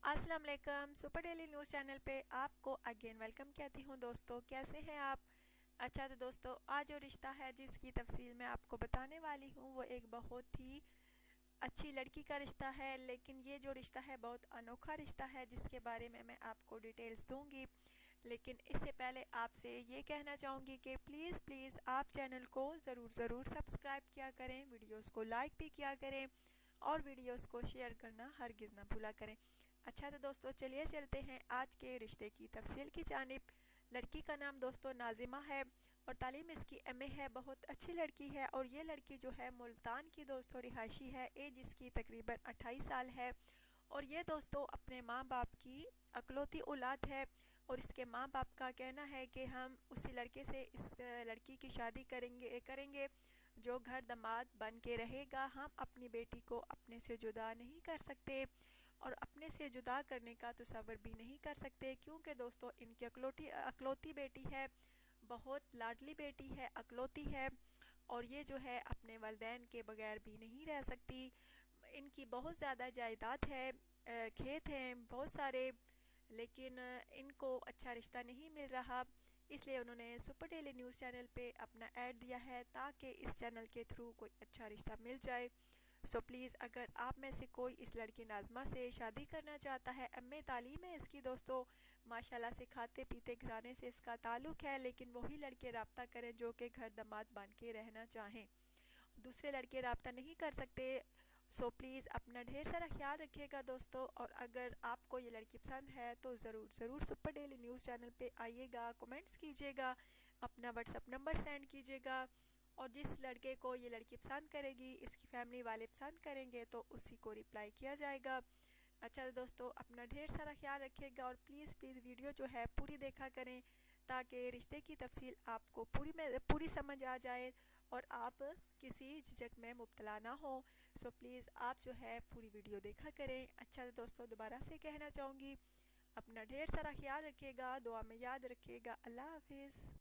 अस्सलाम वालेकुम। Super daily news channel पे आपको अगेन वेलकम कहती हूँ। दोस्तों कैसे हैं आप? अच्छा तो दोस्तों आज जो रिश्ता है जिसकी तफसील मैं आपको बताने वाली हूँ वो एक बहुत ही अच्छी लड़की का रिश्ता है, लेकिन ये जो रिश्ता है बहुत अनोखा रिश्ता है जिसके बारे में मैं आपको डिटेल्स दूंगी। लेकिन इससे पहले आपसे ये कहना चाहूँगी कि प्लीज़ प्लीज़ आप चैनल को ज़रूर सब्सक्राइब किया करें, वीडियोस को लाइक भी किया करें और वीडियोस को शेयर करना हरगिज़ ना भूला करें। अच्छा तो दोस्तों चलिए चलते हैं आज के रिश्ते की तफसील की जानिब। लड़की का नाम दोस्तों नाजिमा है और तालीम इसकी एमए है। बहुत अच्छी लड़की है और ये लड़की जो है मुल्तान की दोस्तों रिहायशी है। एज इसकी तकरीबन 28 साल है और ये दोस्तों अपने माँ बाप की अकलौती औलाद है और इसके माँ बाप का कहना है कि हम उसी लड़के से इस लड़की की शादी करेंगे जो घर दामाद बन के रहेगा। हम अपनी बेटी को अपने से जुदा नहीं कर सकते और अपने से जुदा करने का तसव्वुर भी नहीं कर सकते, क्योंकि दोस्तों इनकी अकलौती बेटी है, बहुत लाडली बेटी है, अकलौती है और ये जो है अपने वालिदैन के बगैर भी नहीं रह सकती। इनकी बहुत ज़्यादा जायदाद है, खेत हैं बहुत सारे, लेकिन इनको अच्छा रिश्ता नहीं मिल रहा। इसलिए उन्होंने सुपर डेली न्यूज़ चैनल पे अपना ऐड दिया है ताकि इस चैनल के थ्रू कोई अच्छा रिश्ता मिल जाए। सो प्लीज़ अगर आप में से कोई इस लड़की नाज़मा से शादी करना चाहता है, एमए तालीम है इसकी दोस्तों, माशाल्लाह से खाते पीते घराने से इसका ताल्लुक़ है, लेकिन वही लड़के रब्ता करें जो कि घर दामाद बन के रहना चाहें, दूसरे लड़के रब्ता नहीं कर सकते। सो प्लीज़ अपना ढेर सारा ख्याल रखिएगा दोस्तों। और अगर आपको ये लड़की पसंद है तो ज़रूर सुपर डेली न्यूज़ चैनल पे आइएगा, कमेंट्स कीजिएगा, अपना व्हाट्सअप नंबर सेंड कीजिएगा और जिस लड़के को ये लड़की पसंद करेगी, इसकी फैमिली वाले पसंद करेंगे तो उसी को रिप्लाई किया जाएगा। अच्छा तो दोस्तों अपना ढेर सारा ख्याल रखिएगा और प्लीज़ वीडियो जो है पूरी देखा करें ताकि रिश्ते की तफसील आपको पूरी समझ आ जाए और आप किसी झिझक में मुब्तला ना हो। सो प्लीज़ आप जो है पूरी वीडियो देखा करें। अच्छा तो दोस्तों दोबारा से कहना चाहूँगी अपना ढेर सारा ख्याल रखिएगा, दुआ में याद रखिएगा। अल्लाह हाफिज़।